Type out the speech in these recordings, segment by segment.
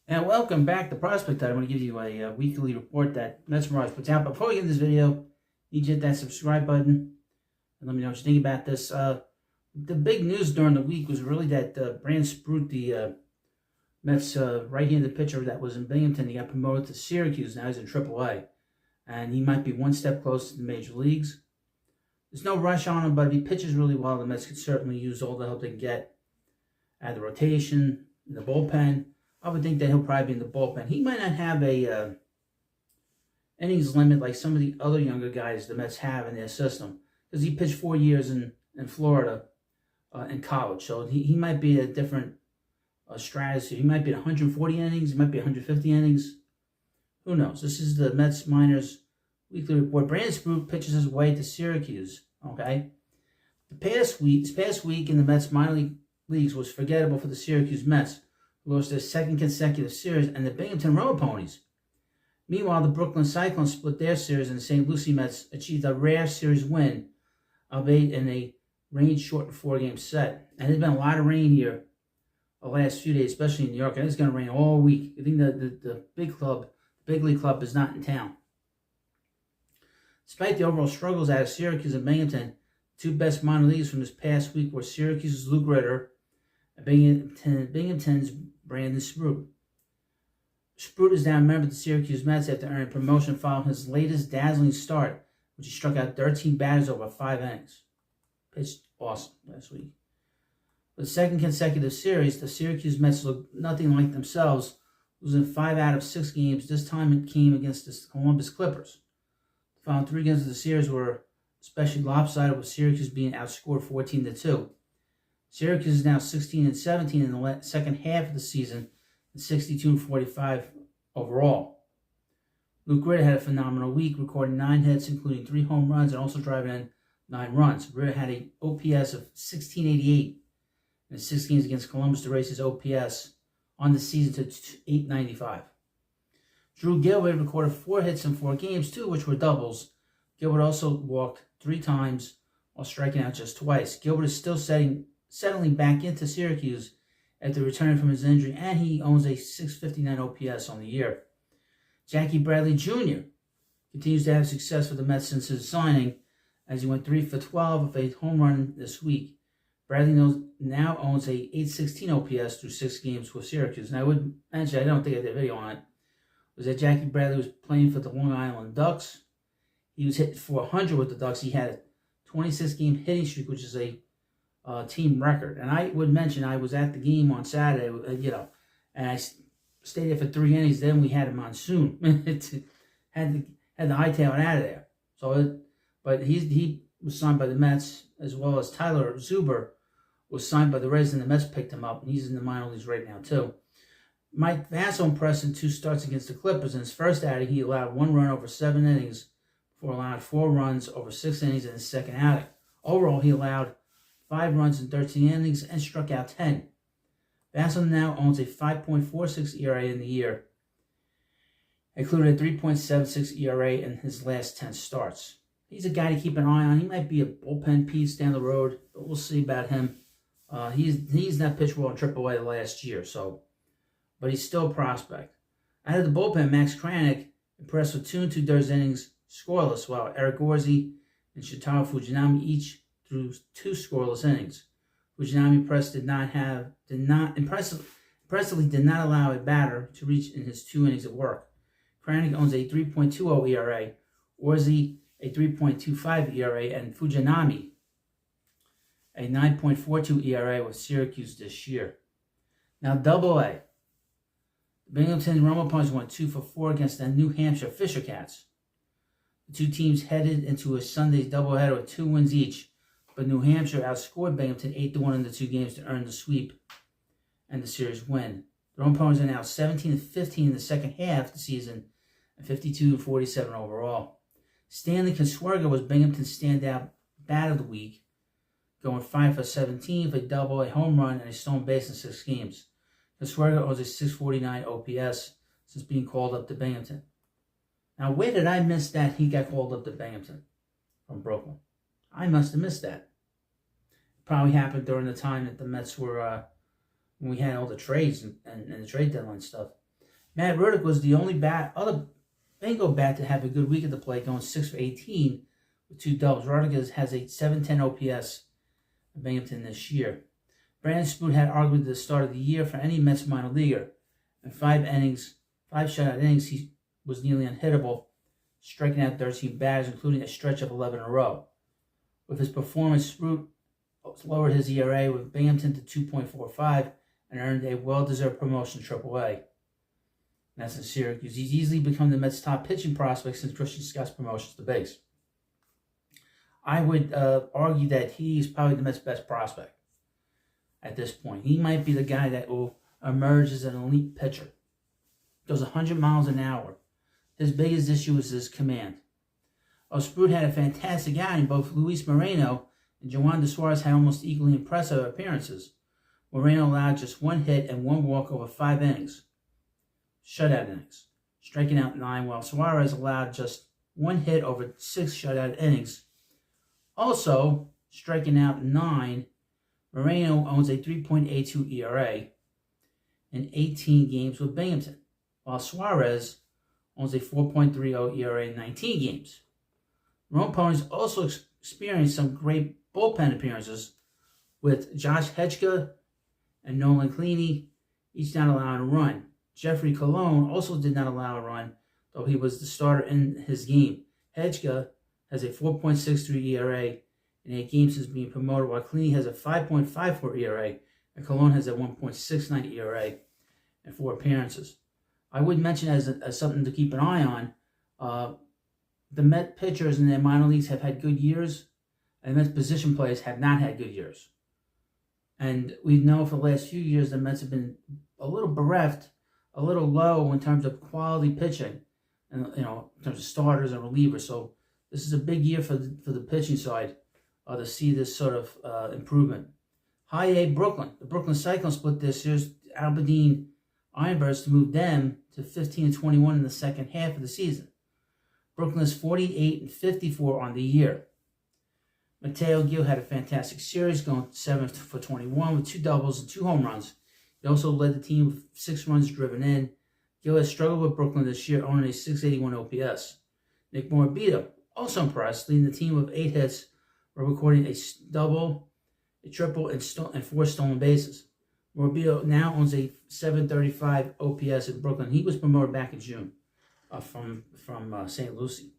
And welcome back to Prospect Time. I'm going to give you a weekly report that Mets Mirage puts out. Before we get into this video, you need to hit that subscribe button and let me know what you think about this. The big news during the week was really that Brandon Sproat, the Mets right-handed pitcher that was in Binghamton, he got promoted to Syracuse. Now he's in AAA, and he might be one step closer to the major leagues. There's no rush on him, but if he pitches really well, the Mets could certainly use all the help they can get at the rotation, in the bullpen. I would think that he'll probably be in the bullpen. He might not have a innings limit like some of the other younger guys the Mets have in their system, because he pitched 4 years in Florida in college. So he might be a different strategy. He might be at 140 innings. He might be 150 innings. Who knows? This is the Mets Minors Weekly Report. Brandon Sproat pitches his way to Syracuse. Okay, this past week in the Mets minor leagues was forgettable for the Syracuse Mets, who lost their second consecutive series, and the Binghamton Roma Ponies. Meanwhile, the Brooklyn Cyclones split their series, and the St. Lucie Mets achieved a rare series win, albeit in a rain-shortened 4-game set. And there's been a lot of rain here the last few days, especially in New York. And it's going to rain all week. I think the big league club is not in town. Despite the overall struggles out of Syracuse and Binghamton, the two best minor leaguers from this past week were Syracuse's Luke Ritter and Binghamton's Brandon Sproat. Sproat is now a member of the Syracuse Mets after earning promotion following his latest dazzling start, which he struck out 13 batters over 5 innings. Pitched awesome last week. For the second consecutive series, the Syracuse Mets looked nothing like themselves, losing 5 out of 6 games. This time it came against the Columbus Clippers. The final 3 games of the series were especially lopsided, with Syracuse being outscored 14-2. Syracuse is now 16-17 in the second half of the season, and 62-45 overall. Luke Ritter had a phenomenal week, recording 9 hits, including 3 home runs, and also driving in 9 runs. Ritter had an OPS of 1688 in 6 games against Columbus to raise his OPS on the season to 895. Drew Gilbert recorded 4 hits in 4 games, 2 of which were doubles. Gilbert also walked 3 times while striking out just twice. Gilbert is still settling back into Syracuse after returning from his injury, and he owns a 659 OPS on the year. Jackie Bradley Jr. continues to have success for the Mets since his signing, as he went 3 for 12 with a home run this week. Bradley now owns a 816 OPS through 6 games with Syracuse. And I would mention, I don't think I did a video on it, was that Jackie Bradley was playing for the Long Island Ducks. He was hitting 400 with the Ducks. He had a 26-game hitting streak, which is a team record. And I would mention I was at the game on Saturday, and I stayed there for 3 innings. Then we had a monsoon. had to hightail it out of there. But he was signed by the Mets, as well as Tyler Zuber was signed by the Reds, and the Mets picked him up, and he's in the minor leagues right now too. Mike Vasso impressed in 2 starts against the Clippers. In his first outing, he allowed 1 run over 7 innings, before allowing 4 runs over 6 innings in his second outing. Overall, he allowed 5 runs in 13 innings and struck out 10. Vasso now owns a 5.46 ERA in the year, including a 3.76 ERA in his last 10 starts. He's a guy to keep an eye on. He might be a bullpen piece down the road, but we'll see about him. He's not pitched well in AAA the last year, but he's still a prospect. Out of the bullpen, Max Kranick impressed with 2 2/3 innings scoreless, while Eric Orsi and Shintaro Fujinami each threw 2 scoreless innings. Fujinami impressively did not allow a batter to reach in his 2 innings of work. Kranick owns a 3.20 ERA, Orsi a 3.25 ERA, and Fujinami a 9.42 ERA with Syracuse this year. Now, Double-A. The Binghamton Roma Ponies went 2 for 4 against the New Hampshire Fisher Cats. The 2 teams headed into a Sunday's doubleheader with 2 wins each, but New Hampshire outscored Binghamton 8-1 in the 2 games to earn the sweep and the series win. The Roma Ponies are now 17-15 in the second half of the season and 52-47 overall. Stanley Consuegra was Binghamton's standout bat of the week, going 5 for 17 with a double, a home run, and a stolen base in 6 games. Consuegra owns a 649 OPS since being called up to Binghamton. Now, where did I miss that he got called up to Binghamton from Brooklyn? I must have missed that. It probably happened during the time that the Mets were, when we had all the trades and the trade deadline stuff. Matt Ruddick was the only other Bengal bat to have a good week at the plate, going 6 for 18 with 2 doubles. Ruddick has a 710 OPS in Binghamton this year. Brandon Sproat had arguably the start of the year for any Mets minor leaguer. In 5 shutout innings, he was nearly unhittable, striking out 13 batters, including a stretch of 11 in a row. With his performance, Sproat lowered his ERA with Binghamton to 2.45 and earned a well-deserved promotion to AAA. And that's in Syracuse. He's easily become the Mets' top pitching prospect since Christian Scott's promotion to the base. I would argue that he's probably the Mets' best prospect at this point. He might be the guy that will emerge as an elite pitcher. Goes 100 miles an hour. His biggest issue is his command. Sproat had a fantastic outing. Both Luis Moreno and Joan de Suarez had almost equally impressive appearances. Moreno allowed just 1 hit and 1 walk over 5 innings. Shutout innings, striking out 9, while Suarez allowed just 1 hit over 6 shutout innings. Also, striking out 9, Moreno owns a 3.82 ERA in 18 games with Binghamton, while Suarez owns a 4.30 ERA in 19 games. Rome Ponies also experienced some great bullpen appearances, with Josh Hedgeka and Nolan Cleaney each not allowing a run. Jeffrey Colon also did not allow a run, though he was the starter in his game. Hedgeka has a 4.63 ERA in 8 games since being promoted, while Cleaney has a 5.54 ERA, and Colon has a 1.69 ERA in 4 appearances. I would mention as something to keep an eye on, the Met pitchers in their minor leagues have had good years, and the Mets position players have not had good years. And we know for the last few years the Mets have been a little bereft, a little low in terms of quality pitching, and in terms of starters and relievers. So this is a big year for the pitching side to see this sort of improvement. High A Brooklyn. The Brooklyn Cyclones split this year's Aberdeen Ironbirds to move them to 15-21 in the second half of the season. Brooklyn is 48-54 on the year. Mateo Gil had a fantastic series, going 7 for 21 with 2 doubles and 2 home runs. He also led the team with 6 runs driven in. Gil has struggled with Brooklyn this year, owning a 681 OPS. Nick Morabito also impressed, leading the team with 8 hits, while recording a double, a triple, and 4 stolen bases. Morabito now owns a 735 OPS in Brooklyn. He was promoted back in June from St. Lucie.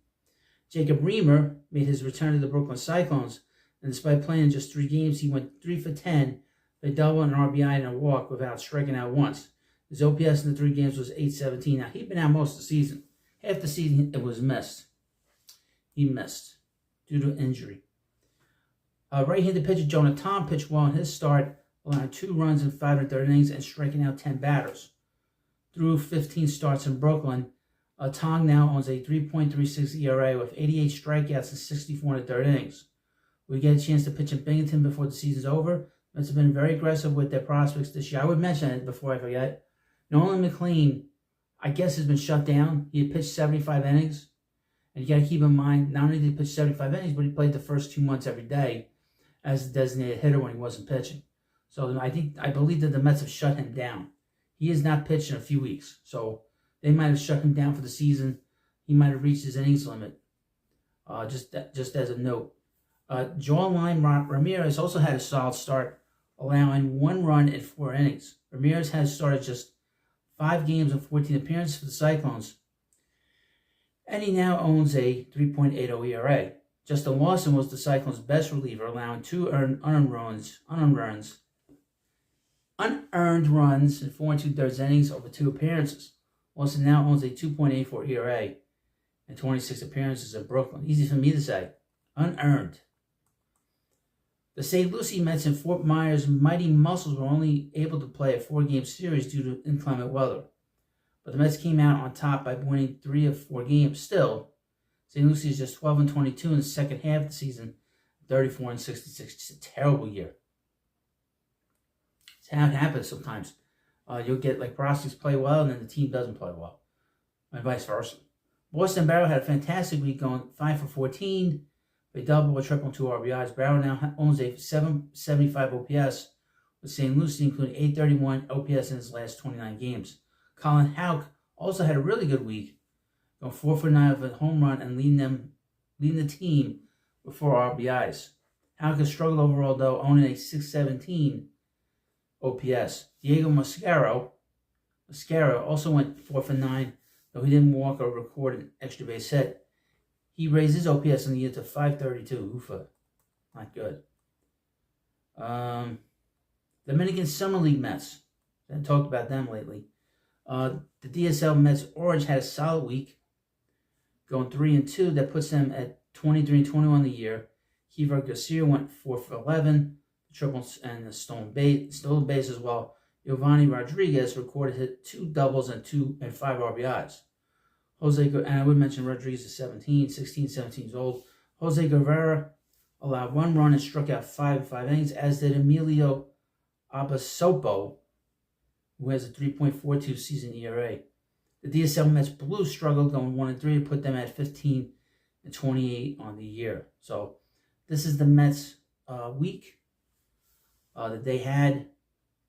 Jacob Reamer made his return to the Brooklyn Cyclones, and despite playing just 3 games, he went 3 for 10, a double, an RBI, and a walk without striking out once. His OPS in the 3 games was 817. Now, he'd been out most of the season. Half the season, it was missed. He missed due to injury. Right-handed pitcher Jonah Tom pitched well in his start, allowing 2 runs in 5 1/3 innings and striking out 10 batters. Through 15 starts in Brooklyn, Tong now owns a 3.36 ERA with 88 strikeouts and 64 1/3 innings. We get a chance to pitch in Binghamton before the season's over. Mets have been very aggressive with their prospects this year. I would mention it before I forget. Nolan McLean, I guess, has been shut down. He had pitched 75 innings. And you got to keep in mind, not only did he pitch 75 innings, but he played the first 2 months every day as a designated hitter when he wasn't pitching. So I believe that the Mets have shut him down. He has not pitched in a few weeks. So they might have shut him down for the season. He might have reached his innings limit. Just as a note. Joeline Ramirez also had a solid start, allowing 1 run in 4 innings. Ramirez has started just 5 games and 14 appearances for the Cyclones, and he now owns a 3.80 ERA. Justin Lawson was the Cyclones' best reliever, allowing 2 unearned runs in 4 2/3 innings over 2 appearances. Lawson now owns a 2.84 ERA and 26 appearances in Brooklyn. Easy for me to say. Unearned. The St. Lucie Mets and Fort Myers Mighty Muscles were only able to play a 4-game series due to inclement weather. But the Mets came out on top by winning 3 of 4 games. Still, St. Lucie is just 12-22 in the second half of the season, 34-66. It's a terrible year. It's how it happens sometimes. You'll get like prospects play well, and then the team doesn't play well, and vice versa. Boston Barrow had a fantastic week, going 5 for 14, a double, a triple, and 2 RBIs. Barrow now owns a 775 OPS, with St. Lucie including 831 OPS in his last 29 games. Colin Houck also had a really good week, going 4 for 9 with a home run and leading the team with 4 RBIs. Halka struggled overall, though, owning a 617 OPS. Diego Mascaro also went 4 for 9, though he didn't walk or record an extra base hit. He raised his OPS in the year to 532. Oofa. Not good. Dominican Summer League Mets. I haven't talked about them lately. The DSL Mets Orange had a solid week, going 3-2. That puts them at 23-21 the year. Kivar Garcia went 4 for 11, the triples and the stolen base as well. Giovanni Rodriguez recorded 2 doubles and 5 RBIs. And I would mention Rodriguez is 16, 17 years old. Jose Guevara allowed 1 run and struck out 5 in 5 innings, as did Emilio Abasopo, who has a 3.42 season ERA. The DSL Mets Blues struggled, going 1-3 to put them at 15-28 on the year. So this is the Mets week that they had.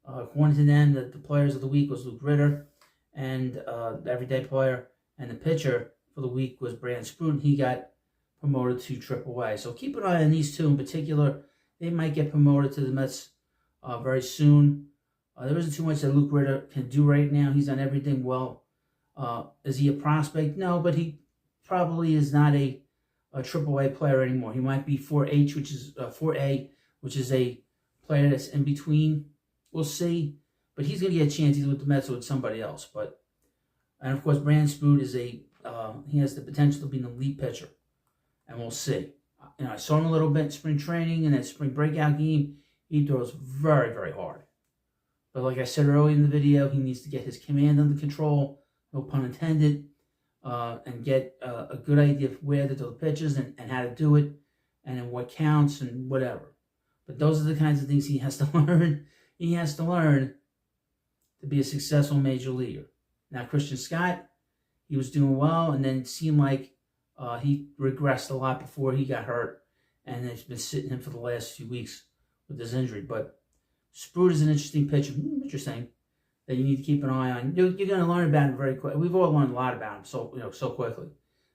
According to them, the players of the week was Luke Ritter, and the everyday player, and the pitcher for the week was Brandon Sproat, and he got promoted to AAA. So keep an eye on these two in particular. They might get promoted to the Mets very soon. There isn't too much that Luke Ritter can do right now. He's done everything well. Is he a prospect? No, but he probably is not a AAA player anymore. He might be 4H, which is 4A, which is a player that's in between. We'll see. But he's going to get a chance either with the Mets or with somebody else. And of course, Brandon Sproat is he has the potential to be an elite pitcher. And we'll see. I saw him a little bit in spring training and that spring breakout game. He throws very, very hard. But like I said earlier in the video, he needs to get his command under control, no pun intended, and get a good idea of where to throw the pitches and how to do it, and in what counts and whatever. But those are the kinds of things he has to learn. He has to learn to be a successful major leaguer. Now, Christian Scott, he was doing well, and then it seemed like he regressed a lot before he got hurt, and it's been sitting him for the last few weeks with his injury. But Sproat is an interesting pitcher, interesting, that you need to keep an eye on. You're going to learn about him very quickly. We've all learned a lot about him so quickly.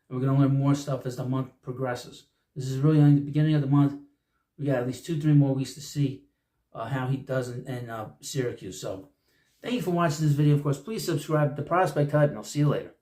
And we're going to learn more stuff as the month progresses. This is really only the beginning of the month. We got at least 2-3 more weeks to see how he does in Syracuse. So thank you for watching this video. Of course, please subscribe to Prospect Hut, and I'll see you later.